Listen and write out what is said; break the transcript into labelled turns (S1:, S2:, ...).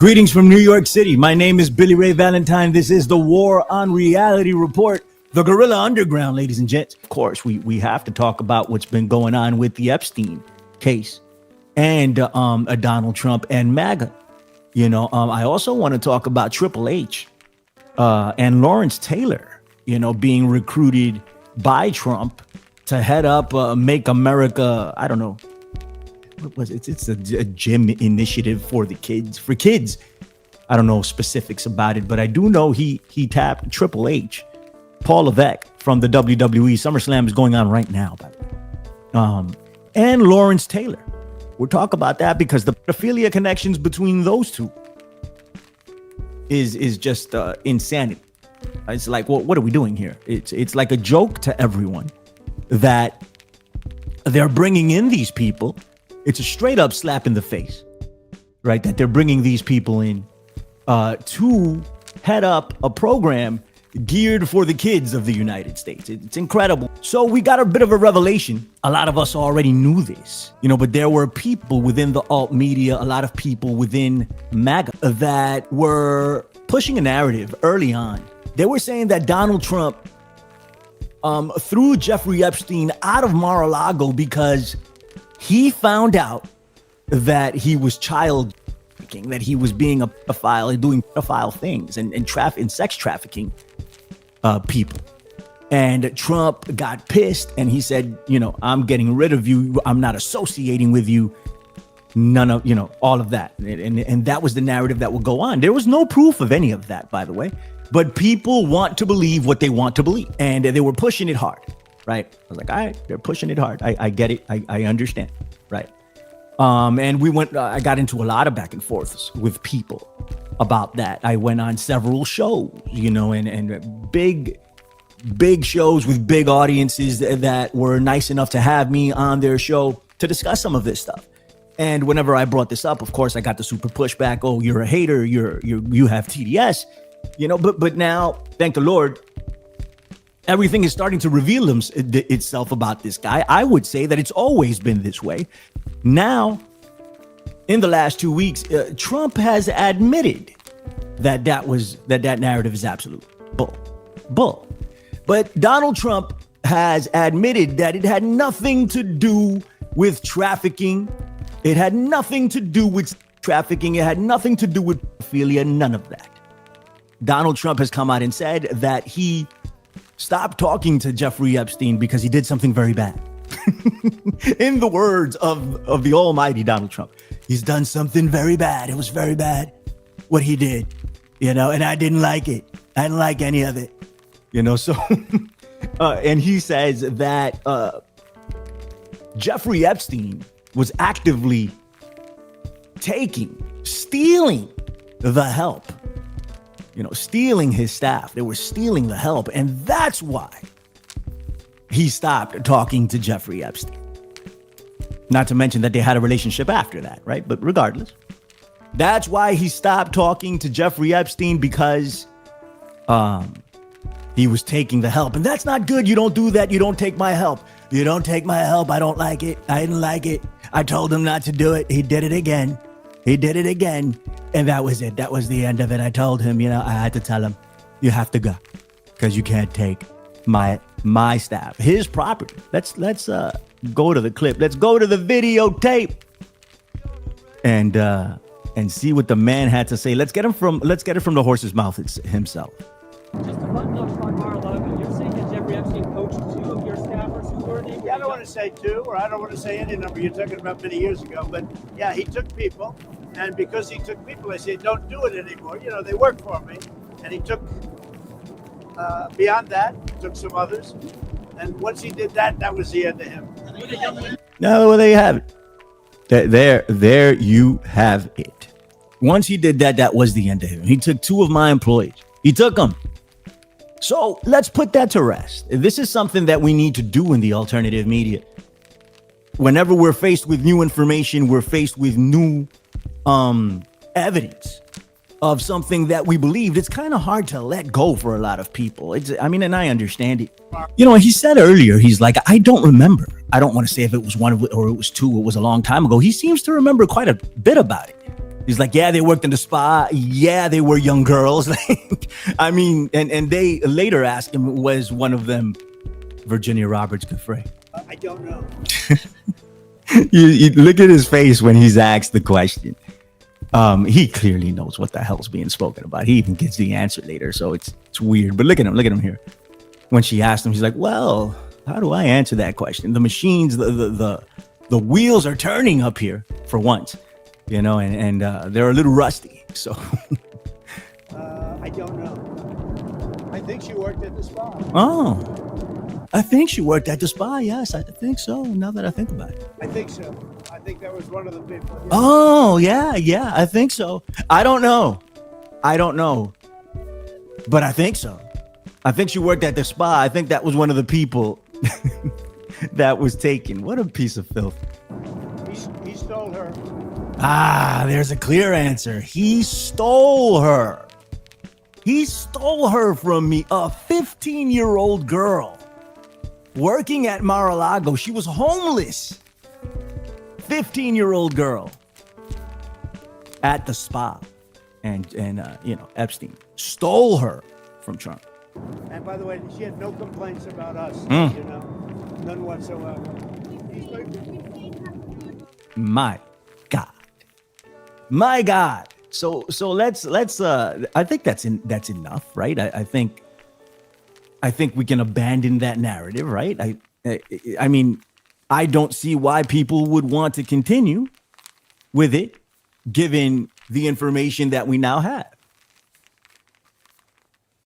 S1: Greetings from New York City. My name is Billy Ray Valentine. This is the War on Reality Report, the Guerrilla Underground, ladies and gents. Of course, we have to talk about what's been going on with the Epstein case and Donald Trump and MAGA. I also want to talk about Triple H and Lawrence Taylor, being recruited by Trump to head up Make America, I don't know. What was it? It's a gym initiative for kids. I don't know specifics about it, but I do know he tapped Triple H, Paul Levesque from the WWE. SummerSlam is going on right now, by the way. And Lawrence Taylor. We'll talk about that because the pedophilia connections between those two is just insanity. It's like, well, what are we doing here? It's like a joke to everyone that they're bringing in these people. It's a straight up slap in the face, right? That they're bringing these people in to head up a program geared for the kids of the United States. It's incredible. So we got a bit of a revelation. A lot of us already knew this, but there were people within the alt media, a lot of people within MAGA that were pushing a narrative early on. They were saying that Donald Trump threw Jeffrey Epstein out of Mar-a-Lago because he found out that he was child trafficking, that he was being a pedophile and doing pedophile things and sex trafficking people. And Trump got pissed and he said, I'm getting rid of you. I'm not associating with you. None of, all of that. And that was the narrative that would go on. There was no proof of any of that, by the way. But people want to believe what they want to believe. And they were pushing it hard. Right. I was like, all right, they're pushing it hard. I get it. I understand. Right. And I got into a lot of back and forths with people about that. I went on several shows, and big shows with big audiences that were nice enough to have me on their show to discuss some of this stuff. And whenever I brought this up, of course, I got the super pushback. Oh, you're a hater. You have TDS, but now, thank the Lord, everything is starting to reveal itself about this guy. I would say that it's always been this way. Now, in the last 2 weeks, Trump has admitted that narrative is absolute bull. But Donald Trump has admitted that it had nothing to do with trafficking. It had nothing to do with trafficking. It had nothing to do with pedophilia, none of that. Donald Trump has come out and said that he stopped talking to Jeffrey Epstein because he did something very bad. In the words of the almighty Donald Trump, he's done something very bad. It was very bad what he did, and I didn't like it. I didn't like any of it, so, and he says that Jeffrey Epstein was actively stealing the help. Stealing his staff. They were stealing the help. And that's why he stopped talking to Jeffrey Epstein. Not to mention that they had a relationship after that, right? But regardless, that's why he stopped talking to Jeffrey Epstein, because he was taking the help. And that's not good. You don't do that. You don't take my help. You don't take my help. I don't like it. I didn't like it. I told him not to do it. He did it again. And that was it. That was the end of it. I told him, I had to tell him, you have to go because you can't take my staff, his property. Let's go to the clip. Let's go to the videotape and see what the man had to say. Let's get it from the horse's mouth himself.
S2: Just to button up on Mar-a-Lago, you're saying that Jeffrey Epstein poached 2 of your staffers who were the...
S3: Yeah, I don't want to say 2, or I don't want to say any number you're talking about many years ago, but yeah, he took people, and because he took people, I said, don't do it anymore. They work for me, and he took, beyond that, took some others, and once he did that, that was the end of him.
S1: No, well, there you have it. There you have it. Once he did that, that was the end of him. He took 2 of my employees. He took them. So let's put that to rest. This is something that we need to do in the alternative media. Whenever we're faced with new information, we're faced with new evidence of something that we believed, it's kind of hard to let go for a lot of people. And I understand it. He said earlier, he's like, I don't remember. I don't want to say if it was 1 or it was 2. It was a long time ago. He seems to remember quite a bit about it. He's like, yeah, they worked in the spa. Yeah, they were young girls. Like, I mean, and they later asked him, was one of them Virginia Roberts Giuffre?
S3: I don't know.
S1: You look at his face when he's asked the question. He clearly knows what the hell's being spoken about. He even gets the answer later, so it's weird. But look at him here. When she asked him, he's like, well, how do I answer that question? The machines, the wheels are turning up here for once, you know, and they're a little rusty. So
S3: I don't know. I think she worked at the spa.
S1: oh, I think she worked at the spa. Yes, I think so. Now that I think about it.
S3: I think so. I think that was one of the people. Yeah.
S1: Oh, yeah, I think so. I don't know. But I think so. I think she worked at the spa. I think that was one of the people that was taken. What a piece of filth.
S3: He stole her.
S1: Ah, there's a clear answer. He stole her. He stole her from me, a 15-year-old girl working at Mar-a-Lago. She was homeless. 15-year-old girl at the spa. And you know, Epstein stole her from Trump.
S3: And by the way, she had no complaints about us, you know, none whatsoever.
S1: My God. So let's I think that's enough, right? I think we can abandon that narrative, right? I mean, I don't see why people would want to continue with it, given the information that we now have.